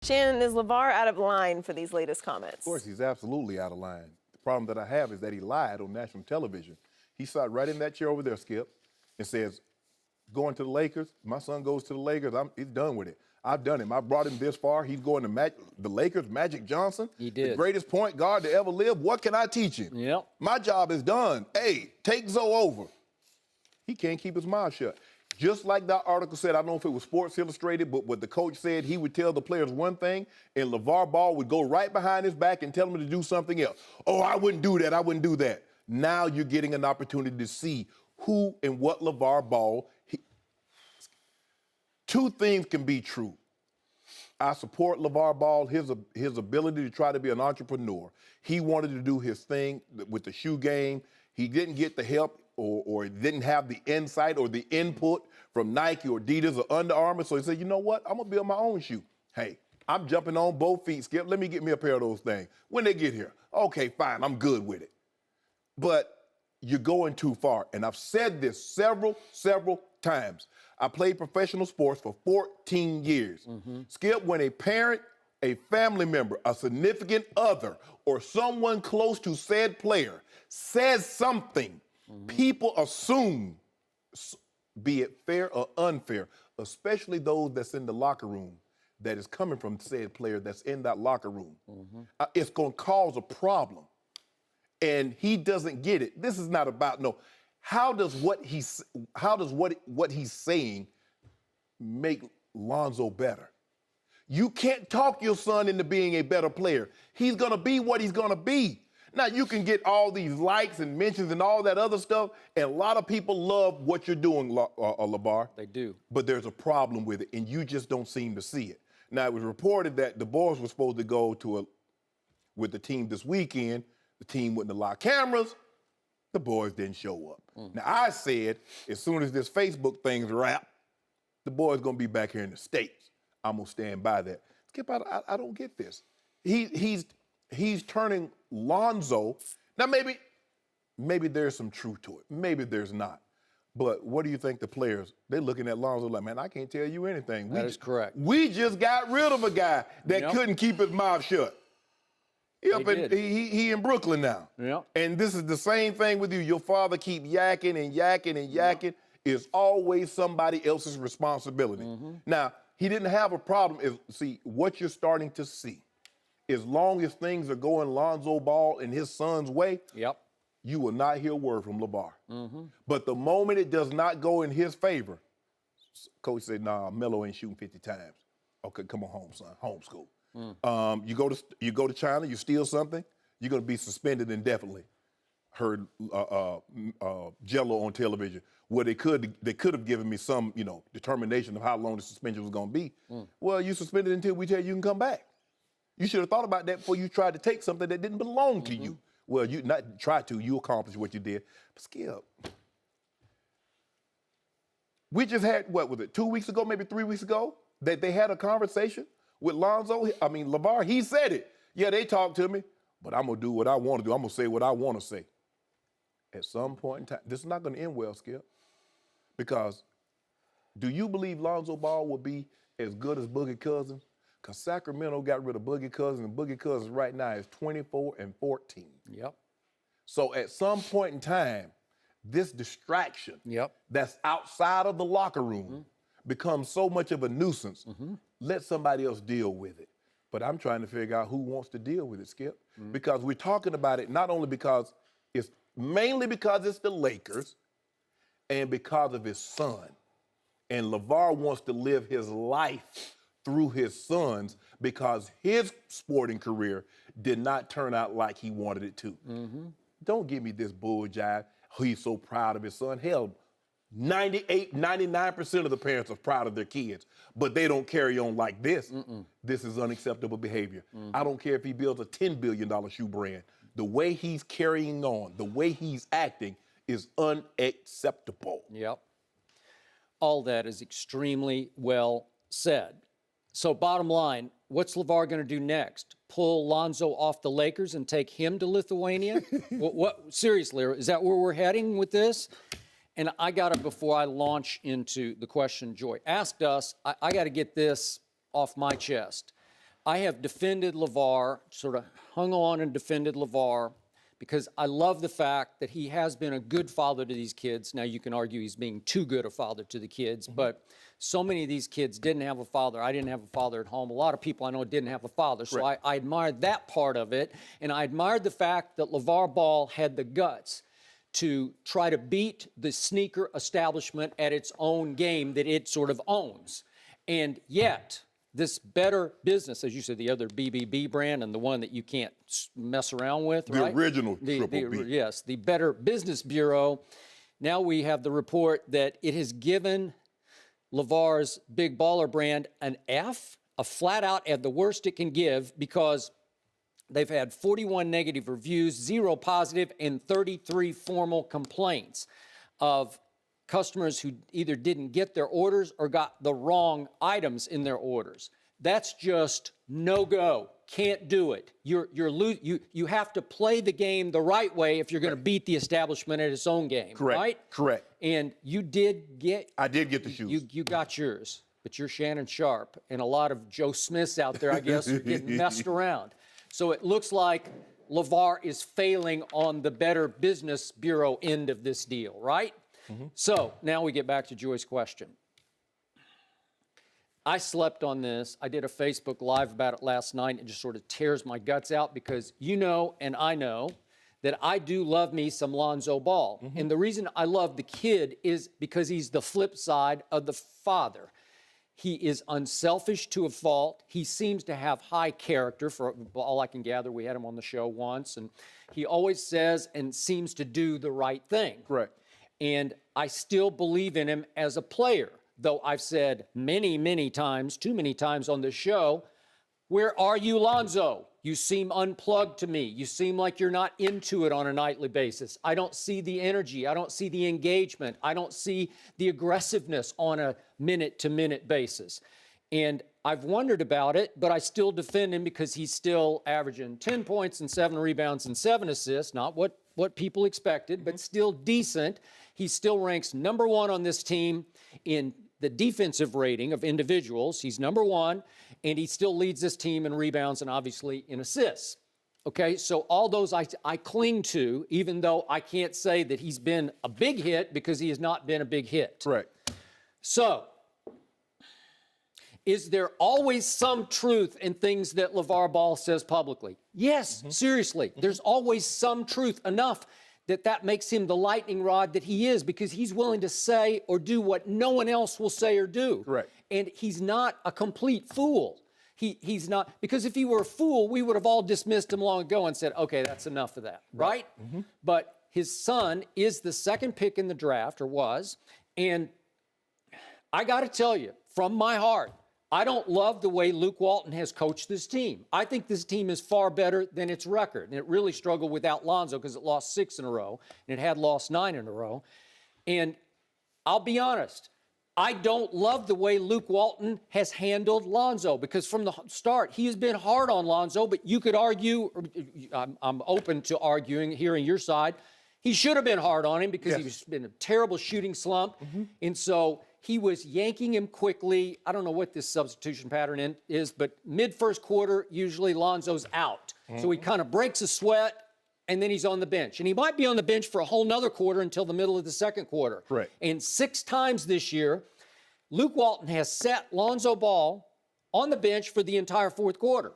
Shannon, is LaVar out of line for these latest comments? Of course, he's absolutely out of line. The problem that I have is that he lied on national television. He sat right in that chair over there, Skip, and says, going to the Lakers, my son goes to the Lakers, he's done with it. I've done him. I brought him this far. He's going to the Lakers, Magic Johnson. He did. The greatest point guard to ever live. What can I teach him? Yep. My job is done. Hey, take Zoe over. He can't keep his mouth shut. Just like that article said, I don't know if it was Sports Illustrated, but what the coach said, he would tell the players one thing, and LaVar Ball would go right behind his back and tell them to do something else. Oh, I wouldn't do that. I wouldn't do that. Now you're getting an opportunity to see who and what LaVar Ball. Two things can be true. I support LaVar Ball, his ability to try to be an entrepreneur. He wanted to do his thing with the shoe game. He didn't get the help or didn't have the insight or the input from Nike or Adidas or Under Armour. So he said, you know what? I'm going to build my own shoe. Hey, I'm jumping on both feet, Skip. Let me get me a pair of those things. When they get here, okay, fine, I'm good with it. But you're going too far. And I've said this several times. I played professional sports for 14 years. Skip, when a parent, a family member, a significant other, or someone close to said player says something, people assume, be it fair or unfair, especially those that's in the locker room, that is coming from said player that's in that locker room. It's going to cause a problem. And he doesn't get it. This is not about, no. How does what he's saying make Lonzo better? You can't talk your son into being a better player. He's gonna be what he's gonna be. Now you can get all these likes and mentions and all that other stuff, and a lot of people love what you're doing, LaVar. They do. But there's a problem with it, and you just don't seem to see it. Now it was reported that the boys were supposed to go with the team this weekend. The team wouldn't allow cameras. The boys didn't show up. Now, I said, as soon as this Facebook thing's wrapped, the boys gonna be back here in the States. I'm gonna stand by that. Skip, I don't get this. He's turning Lonzo. Now, maybe there's some truth to it. Maybe there's not. But what do you think the players, they're looking at Lonzo like, man, I can't tell you anything. That is correct. We just got rid of a guy that couldn't keep his mouth shut. He in Brooklyn now. Yep. And this is the same thing with you. Your father keep yakking and yakking and yakking. It's always somebody else's responsibility. Now, he didn't have a problem. See, what you're starting to see, as long as things are going Lonzo Ball and his son's way, you will not hear a word from LaVar. But the moment it does not go in his favor, coach said, nah, Melo ain't shooting 50 times. Okay, come on home, son, homeschool. You go to China, you steal something, you're gonna be suspended indefinitely. Heard Jello on television, where they could have given me some, determination of how long the suspension was gonna be. Well, you suspended until we tell you can come back. You should have thought about that before you tried to take something that didn't belong to you. Well, you not try to, you accomplished what you did. But Skip, we just had, what was it, 2 weeks ago, maybe 3 weeks ago, that they had a conversation with Lonzo, LaVar, he said it. Yeah, they talked to me, but I'm gonna do what I wanna do. I'm gonna say what I wanna say. At some point in time, this is not gonna end well, Skip. Because do you believe Lonzo Ball will be as good as Boogie Cousins? Because Sacramento got rid of Boogie Cousins, and Boogie Cousins right now is 24-14. Yep. So at some point in time, this distraction that's outside of the locker room becomes so much of a nuisance. Let somebody else deal with it. But I'm trying to figure out who wants to deal with it, Skip. Because we're talking about it not only because mainly because it's the Lakers and because of his son. And LaVar wants to live his life through his sons because his sporting career did not turn out like he wanted it to. Don't give me this bull jive. He's so proud of his son. Hell, 98, 99% of the parents are proud of their kids, but they don't carry on like this. This is unacceptable behavior. I don't care if he builds a $10 billion shoe brand. The way he's carrying on, the way he's acting is unacceptable. Yep. All that is extremely well said. So bottom line, what's LaVar going to do next? Pull Lonzo off the Lakers and take him to Lithuania? Seriously, is that where we're heading with this? And I got to, before I launch into the question Joy asked us, I got to get this off my chest. I have defended LaVar, sort of hung on and defended LaVar, because I love the fact that he has been a good father to these kids. Now, you can argue he's being too good a father to the kids, but so many of these kids didn't have a father. I didn't have a father at home. A lot of people I know didn't have a father. So Right. I admired that part of it, and I admired the fact that LaVar Ball had the guts to try to beat the sneaker establishment at its own game that it sort of owns. And yet, this Better Business, as you said, the other BBB brand and the one that you can't mess around with, The right? original Triple B. Yes, the Better Business Bureau. Now we have the report that it has given LaVar's Big Baller brand an F, a flat out at the worst it can give, because they've had 41 negative reviews, 0 positive, and 33 formal complaints of customers who either didn't get their orders or got the wrong items in their orders. That's just no go. Can't do it. You have to play the game the right way if you're going to beat the establishment at its own game. Correct. Right? Correct. And you did get. I did get the shoes. You got yours, but you're Shannon Sharpe, and a lot of Joe Smiths out there, I guess, are getting messed around. So it looks like LaVar is failing on the Better Business Bureau end of this deal, right? So now we get back to Joy's question. I slept on this. I did a Facebook Live about it last night. It just sort of tears my guts out, because you know and I know that I do love me some Lonzo Ball. And the reason I love the kid is because he's the flip side of the father. He is unselfish to a fault. He seems to have high character, for all I can gather. We had him on the show once, and he always says and seems to do the right thing. Correct. And I still believe in him as a player, though I've said many, many times, too many times on this show, where are you, Lonzo? You seem unplugged to me. You seem like you're not into it on a nightly basis. I don't see the energy. I don't see the engagement. I don't see the aggressiveness on a minute-to-minute basis. And I've wondered about it, but I still defend him because he's still averaging 10 points and 7 rebounds and 7 assists, not what people expected, but still decent. He still ranks number 1 on this team in the defensive rating of individuals. He's number 1, and he still leads this team in rebounds and obviously in assists. Okay, so all those I cling to, even though I can't say that he's been a big hit, because he has not been a big hit. Correct. So, is there always some truth in things that LaVar Ball says publicly? Yes, seriously. There's always some truth, enough that makes him the lightning rod that he is, because he's willing to say or do what no one else will say or do. Correct. And he's not a complete fool. He's not, because if he were a fool, we would have all dismissed him long ago and said, okay, that's enough of that, right? But his son is the 2nd pick in the draft, or was, and I got to tell you, from my heart, I don't love the way Luke Walton has coached this team. I think this team is far better than its record. And it really struggled without Lonzo, because it lost 6 in a row, and it had lost 9 in a row. And I'll be honest, I don't love the way Luke Walton has handled Lonzo, because from the start, he has been hard on Lonzo, but you could argue, I'm open to arguing, hearing your side, he should have been hard on him, because he's been a terrible shooting slump. And so he was yanking him quickly. I don't know what this substitution pattern is, but mid-first quarter, usually Lonzo's out. So he kind of breaks a sweat, and then he's on the bench. And he might be on the bench for a whole nother quarter until the middle of the 2nd quarter. Right. And 6 times this year, Luke Walton has set Lonzo Ball on the bench for the entire 4th quarter.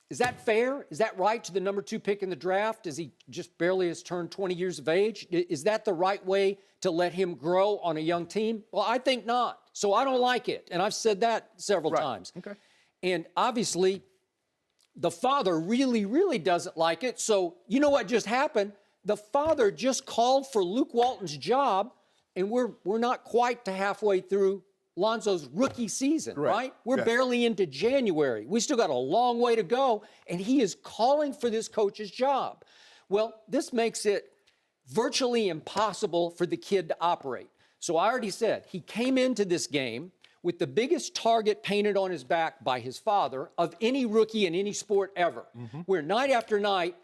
Is that fair? Is that right to the number 2 pick in the draft, as he just barely has turned 20 years of age? Is that the right way to let him grow on a young team? Well, I think not. So I don't like it. And I've said that several times. Okay. And obviously, the father really, really doesn't like it. So you know what just happened? The father just called for Luke Walton's job, and we're not quite to halfway through Lonzo's rookie season, right? We're barely into January. We still got a long way to go, and he is calling for this coach's job. Well, this makes it virtually impossible for the kid to operate. So I already said, he came into this game with the biggest target painted on his back by his father of any rookie in any sport ever, where night after night,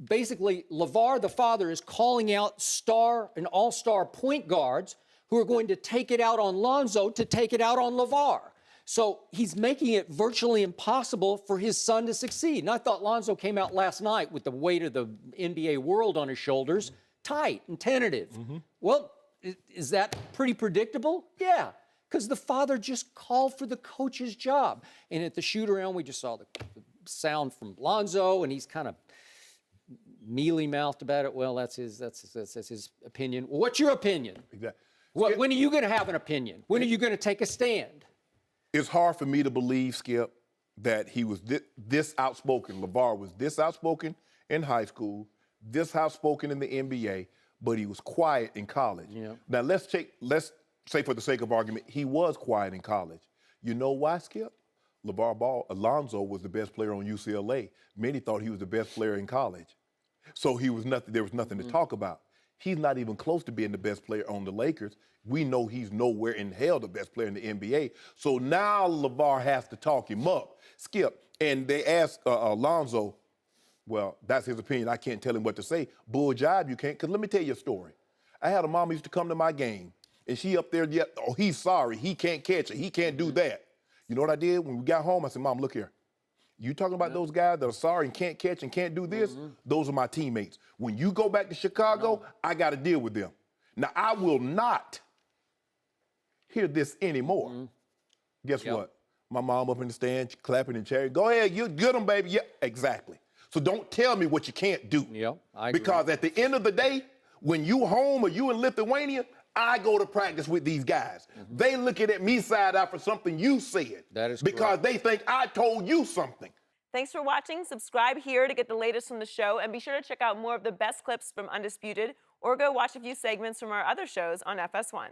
basically LaVar, the father, is calling out star and all-star point guards who are going to take it out on Lonzo to take it out on LaVar. So he's making it virtually impossible for his son to succeed. And I thought Lonzo came out last night with the weight of the NBA world on his shoulders, tight and tentative. Well, is that pretty predictable? Yeah, because the father just called for the coach's job. And at the shoot-around, we just saw the sound from Lonzo, and he's kind of mealy-mouthed about it. Well, that's his opinion. Well, what's your opinion? Exactly. When are you going to have an opinion? When are you going to take a stand? It's hard for me to believe, Skip, that he was this outspoken. LaVar was this outspoken in high school, this outspoken in the NBA, but he was quiet in college. Yeah. Now, let's say for the sake of argument, he was quiet in college. You know why, Skip? LaVar Ball, Lonzo was the best player on UCLA. Many thought he was the best player in college. So there was nothing to talk about. He's not even close to being the best player on the Lakers. We know he's nowhere in hell the best player in the NBA. So now LaVar has to talk him up. Skip, and they asked Lonzo, well, that's his opinion. I can't tell him what to say. Bull jive, you can't. Because let me tell you a story. I had a mom who used to come to my game, and she up there, oh, he's sorry. He can't catch it. He can't do that. You know what I did? When we got home, I said, Mom, look here. You talking about those guys that are sorry and can't catch and can't do this? Those are my teammates. When you go back to Chicago, I got to deal with them. Now, I will not hear this anymore. Guess what? My mom up in the stand, clapping and cheering. Go ahead, you get them, baby. Yeah, exactly. So don't tell me what you can't do. Yep, I agree. Because at the end of the day, when you home or you in Lithuania, I go to practice with these guys. They looking at me side out for something you said. That is because correct. they think I told you something. Thanks for watching. Subscribe here to get the latest from the show, and be sure to check out more of the best clips from Undisputed, or go watch a few segments from our other shows on FS1.